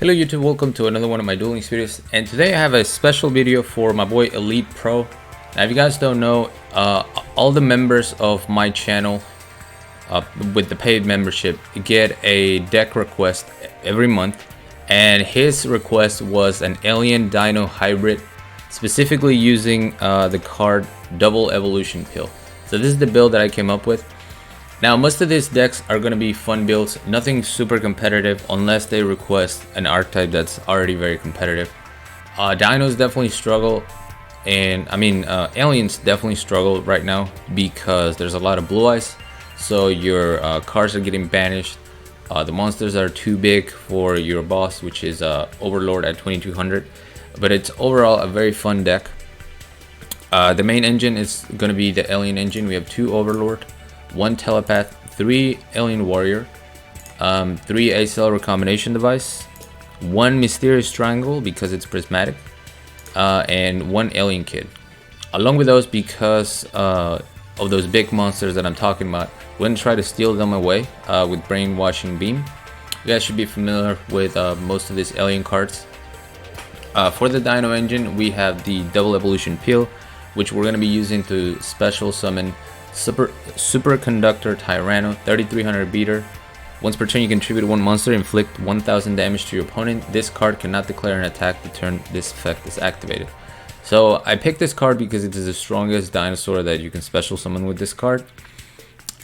Hello YouTube, welcome to another one of my dueling videos, and today I have a special video for my boy Elite Pro. Now if you guys don't know, all the members of my channel with the paid membership get a deck request every month, and his request was an Alien Dino hybrid, specifically using the card Double Evolution Pill. So this is the build that I came up with. Now most of these decks are going to be fun builds, nothing super competitive unless they request an archetype that's already very competitive. Dinos definitely struggle, and aliens definitely struggle right now because there's a lot of blue eyes, so your cards are getting banished. The monsters are too big for your boss, which is Overlord at 2200, but it's overall a very fun deck. The main engine is going to be the Alien engine. We have 2 Overlord, 1 Telepath, 3 Alien Warrior, 3 A-Cell Recombination Device, 1 Mysterious Triangle because it's prismatic, and 1 Alien Kid. Along with those, because of those big monsters that I'm talking about, we're going to try to steal them away with Brainwashing Beam. You guys should be familiar with most of these alien cards. For the Dino engine, we have the Double Evolution Peel, which we're going to be using to special summon Superconductor Tyranno, 3300 beater. Once per turn you contribute 1 monster, inflict 1000 damage to your opponent. This card cannot declare an attack the turn this effect is activated. So I picked this card because it is the strongest dinosaur that you can special summon with this card.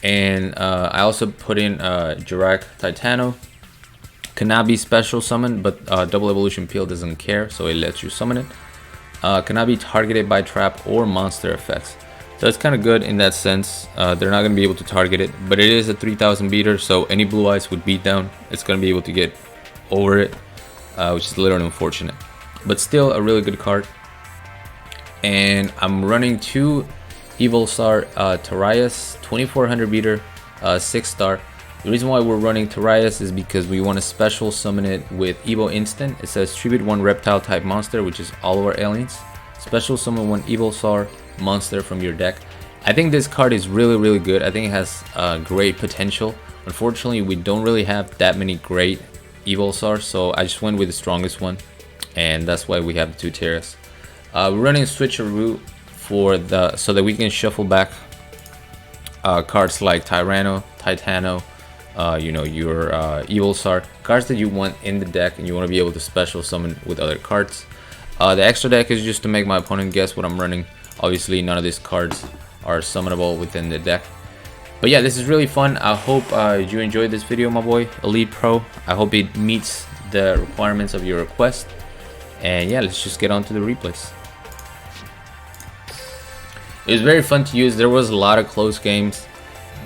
And I also put in Jirak Titano. Cannot be special summoned, but Double Evolution Peel doesn't care, so it lets you summon it. Cannot be targeted by trap or monster effects. So it's kind of good in that sense. They're not going to be able to target it, but it is a 3000 beater, so any blue eyes would beat down. It's going to be able to get over it, which is a little unfortunate, but still a really good card. And I'm running 2 Evolstar Terias, 2400 beater, 6-star. The reason why we're running Terias is because we want to special summon it with Evo Instant. It says tribute 1 reptile type monster, which is all of our aliens. Special summon 1 Evolstar monster from your deck. I think this card is really good. I think it has great potential. Unfortunately, we don't really have that many great Evolstars, so I just went with the strongest one, and that's why we have the 2 Terias. We're running Switcheroo for so that we can shuffle back cards like Tyranno, Titano, your Evolstar, cards that you want in the deck and you want to be able to special summon with other cards. The extra deck is just to make my opponent guess what I'm running. Obviously none of these cards are summonable within the deck, but yeah, this is really fun. I hope you enjoyed this video, my boy Elite Pro. I hope it meets the requirements of your request, and yeah, let's just get on to the replays. It was very fun to use. There was a lot of close games,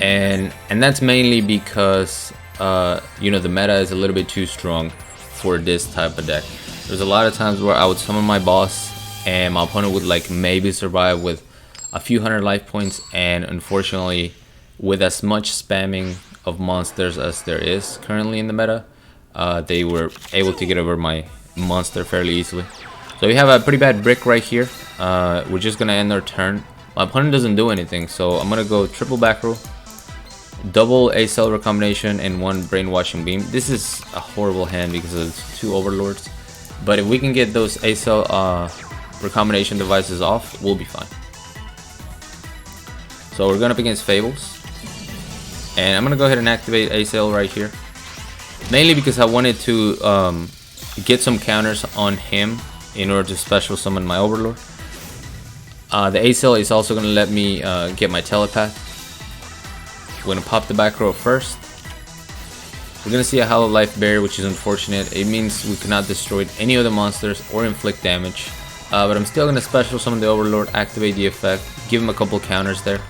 and that's mainly because the meta is a little bit too strong for this type of deck. There's a lot of times where I would summon my boss and my opponent would like maybe survive with a few hundred life points, and unfortunately with as much spamming of monsters as there is currently in the meta, they were able to get over my monster fairly easily. So we have a pretty bad brick right here. We're just gonna end our turn. My opponent doesn't do anything, so I'm gonna go triple back row, double A-Cell Recombination, and 1 Brainwashing Beam. This is a horrible hand because of 2 Overlords, but if we can get those A-Cell Recombination devices off, we'll be fine. So we're going up against Fables, and I'm gonna go ahead and activate A-Cell right here, mainly because I wanted to get some counters on him in order to special summon my Overlord. The A-Cell is also gonna let me get my Telepath. We're gonna pop the back row first. We're gonna see a Hollow Life Barrier, which is unfortunate. It means we cannot destroy any of the monsters or inflict damage. But I'm still gonna special summon the Overlord, activate the effect, give him a couple counters there,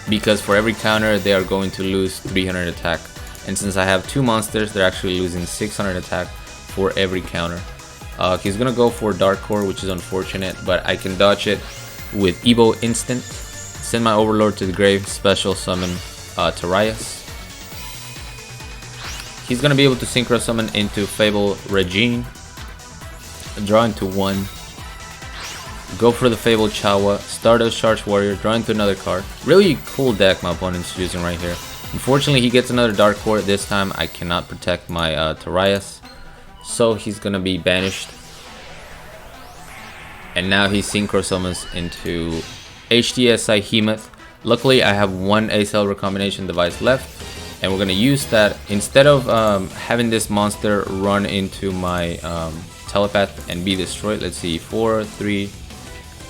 because for every counter they are going to lose 300 attack, and since I have 2 monsters, they're actually losing 600 attack for every counter. He's gonna go for Dark Core, which is unfortunate, but I can dodge it with Evo Instant, send my Overlord to the grave, special summon Terias. He's gonna be able to synchro summon into Fable Regine, draw into 1, go for the Fable Chawa, Stardust Charge Warrior, draw into another card. Really cool deck my opponent's using right here. Unfortunately, he gets another Dark Core. This time I cannot protect my Terias, so he's gonna be banished. And now he synchro summons into HDSI Hemoth. Luckily, I have one ACL recombination device left, and we're gonna use that instead of having this monster run into my telepath and be destroyed. Let's see, 4, 3.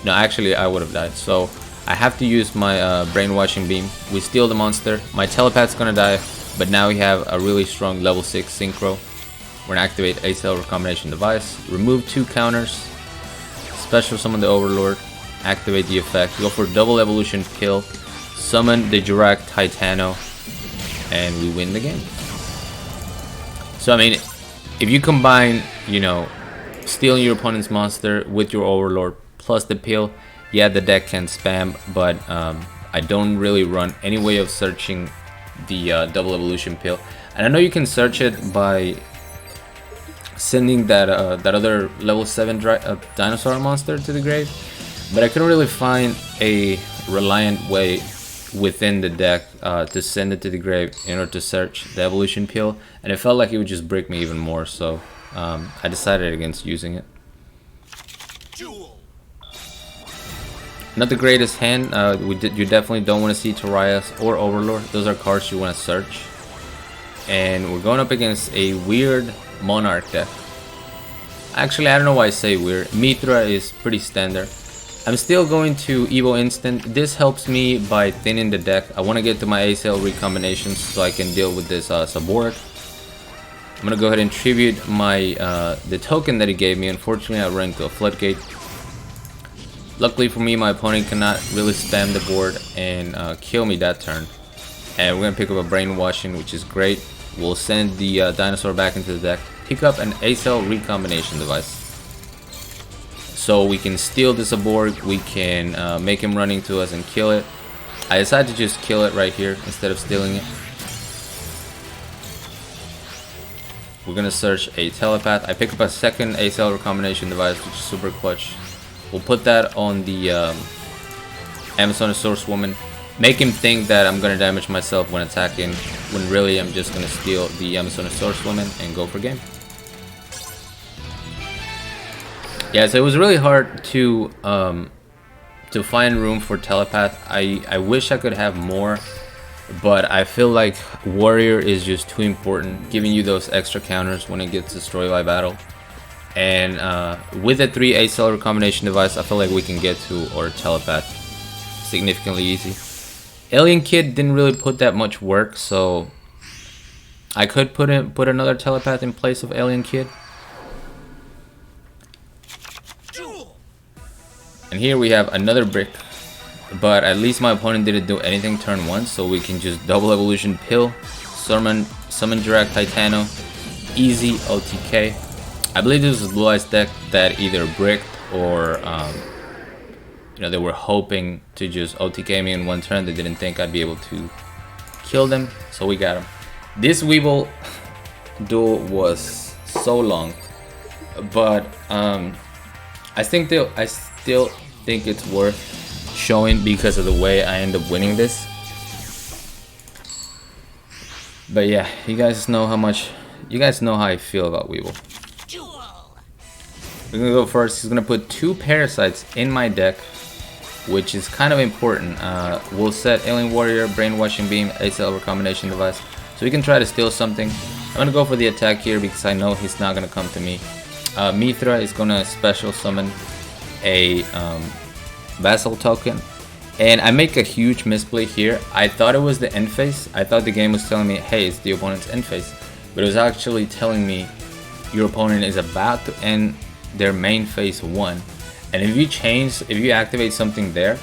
No, actually, I would have died. So I have to use my brainwashing beam. We steal the monster. My telepath's gonna die, but now we have a really strong level 6 synchro. We're gonna activate ACL recombination device, remove 2 counters, special summon the Overlord, activate the effect, go for double evolution kill, summon the Jurak Titano, and we win the game. So I mean, if you combine, you know, stealing your opponent's monster with your Overlord plus the pill, yeah, the deck can spam, but I don't really run any way of searching the double evolution pill. And I know you can search it by sending that other level 7 dinosaur monster to the grave, but I couldn't really find a reliant way within the deck to send it to the grave in order to search the evolution pill, and it felt like it would just break me even more, so I decided against using it. Duel. Not the greatest hand. You definitely don't want to see Torias or Overlord. Those are cards you want to search. And we're going up against a weird Monarch deck. Actually, I don't know why I say weird. Mithra is pretty standard. I'm still going to Evo Instant. This helps me by thinning the deck. I want to get to my ACL recombinations so I can deal with this Sabord. I'm going to go ahead and tribute my the token that he gave me. Unfortunately, I ran into a floodgate. Luckily for me, my opponent cannot really spam the board and kill me that turn. And we're going to pick up a brainwashing, which is great. We'll send the dinosaur back into the deck. Pick up an ACL recombination device. So we can steal this Aborg, we can make him run into us and kill it. I decided to just kill it right here instead of stealing it. We're gonna search a telepath. I pick up a second ACL recombination device, which is super clutch. We'll put that on the Amazonosaurus woman. Make him think that I'm gonna damage myself when attacking, when really I'm just gonna steal the Amazonosaurus woman and go for game. Yeah, so it was really hard to find room for telepath. I wish I could have more, but I feel like warrior is just too important, giving you those extra counters when it gets destroyed by battle. And with a 3 ACL recombination device, I feel like we can get to our telepath significantly easy. Alien Kid didn't really put that much work, so I could put another telepath in place of Alien Kid. And here we have another brick, but at least my opponent didn't do anything turn 1, so we can just double evolution pill, summon Jurak Titano, easy OTK. I believe this was a Blue Eyes deck that either bricked or you know, they were hoping to just OTK me in one turn. They didn't think I'd be able to kill them, so we got him. This Weevil duel was so long, but I still think it's worth showing because of the way I end up winning this. But yeah, you guys know how I feel about Weevil. We're gonna go first. He's gonna put 2 parasites in my deck, which is kind of important. We'll set Alien Warrior, Brainwashing Beam, ACL recombination device, so we can try to steal something. I'm gonna go for the attack here because I know he's not gonna come to me. Mithra is gonna special summon a Vassal token, and I make a huge misplay here. I thought it was the end phase. I thought the game was telling me, hey, it's the opponent's end phase, but it was actually telling me your opponent is about to end their main phase 1, and if you activate something there,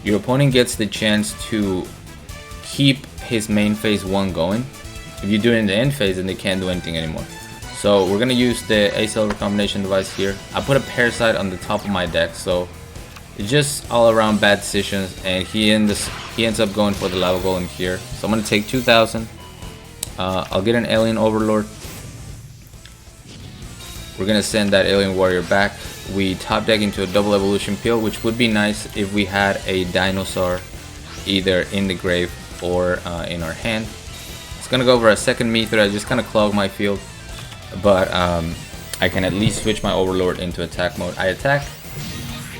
your opponent gets the chance to keep his main phase 1 going. If you do it in the end phase, then they can't do anything anymore. So we're gonna use the ACL recombination device here. I put a parasite on the top of my deck, so it's just all around bad decisions, and he ends up going for the lava golem here. So I'm gonna take 2,000. I'll get an alien overlord. We're gonna send that alien warrior back. We top deck into a double evolution peel, which would be nice if we had a dinosaur either in the grave or in our hand. It's gonna go over a second Mithra. I just kind of clog my field, but I can at least switch my Overlord into attack mode. I attack.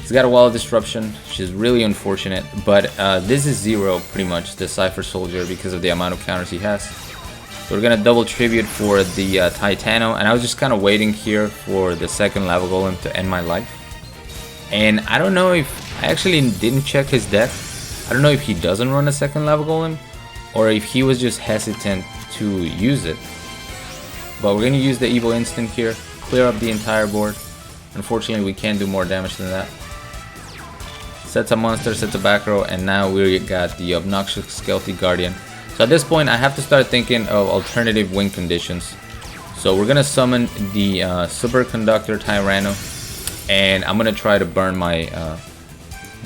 He's got a wall of disruption, which is really unfortunate, but this is 0 pretty much, the Cypher Soldier, because of the amount of counters he has. So we're gonna double tribute for the Titano, and I was just kind of waiting here for the second lava golem to end my life. And I don't know if I actually didn't check his deck. I don't know if he doesn't run a second lava golem, or if he was just hesitant to use it. But we're gonna use the evil instant here, clear up the entire board. Unfortunately, we can't do more damage than that. Sets a monster, sets a back row, and now we got the obnoxious Skelty Guardian. So at this point, I have to start thinking of alternative win conditions. So we're gonna summon the Superconductor Tyranno, and I'm gonna try to burn my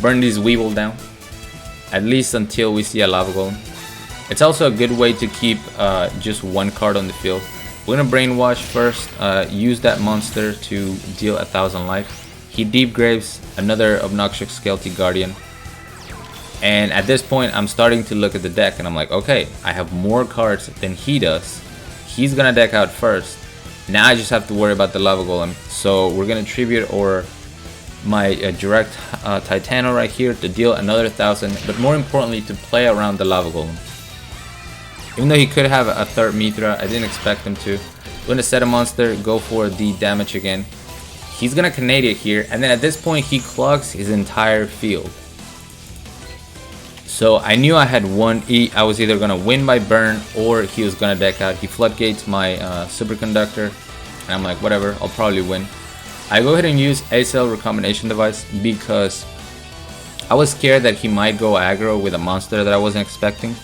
burn these Weevil down, at least until we see a lava golem. It's also a good way to keep just one card on the field. We're gonna brainwash first, use that monster to deal 1000 life. He deep graves another obnoxious Skelty Guardian. And at this point, I'm starting to look at the deck and I'm like, okay, I have more cards than he does. He's gonna deck out first. Now I just have to worry about the lava golem. So we're gonna tribute or my direct Titano right here to deal another 1000, but more importantly to play around the lava golem. Even though he could have a third Mithra, I didn't expect him to. We're gonna set a monster, go for the damage again. He's gonna Canadiate here, and then at this point he clogs his entire field. So I knew I had one E. I was either gonna win by burn or he was gonna deck out. He floodgates my Superconductor, and I'm like, whatever, I'll probably win. I go ahead and use ACL recombination device because I was scared that he might go aggro with a monster that I wasn't expecting.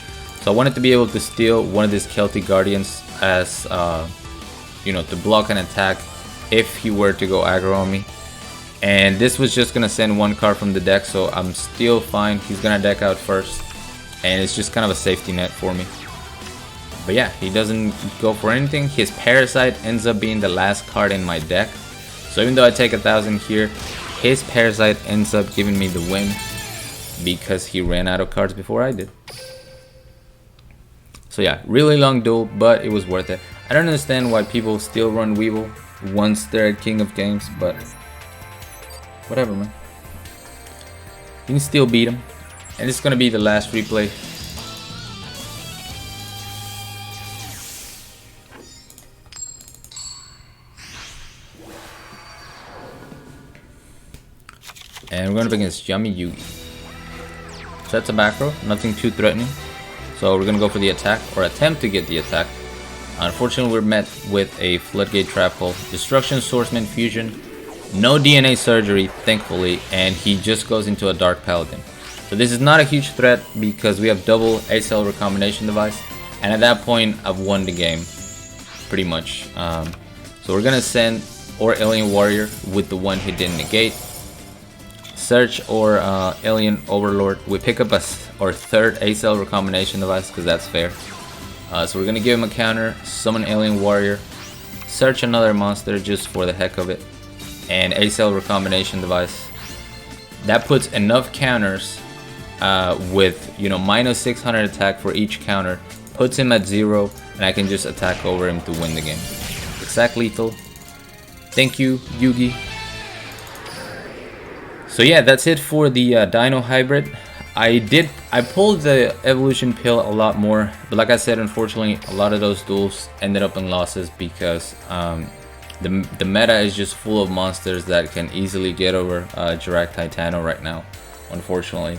So I wanted to be able to steal one of these Celtic Guardians as, you know, to block an attack if he were to go aggro on me. And this was just gonna send one card from the deck, so I'm still fine. He's gonna deck out first, and it's just kind of a safety net for me. But yeah, he doesn't go for anything. His Parasite ends up being the last card in my deck. So even though I take 1000 here, his Parasite ends up giving me the win because he ran out of cards before I did. So yeah, really long duel, but it was worth it. I don't understand why people still run Weevil once they're at King of Games, but whatever, man. You can still beat him. And it's gonna be the last replay. And we're going up against Yummy Yugi. So that's a back row, nothing too threatening. So we're going to go for the attack, or attempt to get the attack. Unfortunately, we're met with a Floodgate Trap Hole, Destruction Swordsman Fusion, no DNA Surgery, thankfully, and he just goes into a Dark Paladin. So this is not a huge threat because we have double ACL recombination device, and at that point, I've won the game, pretty much. So we're going to send or Alien Warrior with the one hit didn't negate. Search or Alien Overlord. We pick up our third ACL recombination device because that's fair. So we're gonna give him a counter, summon Alien Warrior, search another monster just for the heck of it, and ACL recombination device. That puts enough counters with, you know, minus 600 attack for each counter, puts him at 0, and I can just attack over him to win the game. Exact lethal. Thank you, Yugi. So yeah, that's it for the Dino hybrid. I pulled the evolution pill a lot more, but like I said, unfortunately, a lot of those duels ended up in losses because the meta is just full of monsters that can easily get over Jirac Titano right now, unfortunately.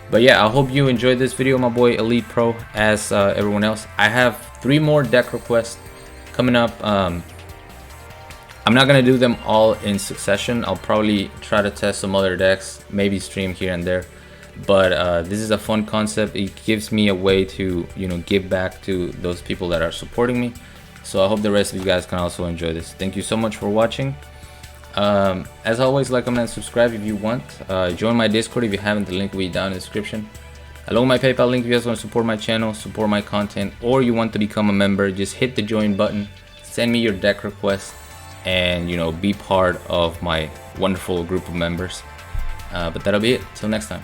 But yeah, I hope you enjoyed this video, my boy Elite Pro, as everyone else. I have 3 more deck requests coming up. I'm not gonna do them all in succession. I'll probably try to test some other decks, maybe stream here and there. But this is a fun concept. It gives me a way to, you know, give back to those people that are supporting me. So I hope the rest of you guys can also enjoy this. Thank you so much for watching. As always, like, comment, and subscribe if you want. Join my Discord if you haven't. The link will be down in the description. Along with my PayPal link, if you guys want to support my channel, support my content, or you want to become a member, just hit the join button. Send me your deck request, and, you know, be part of my wonderful group of members. But that'll be it. Till next time.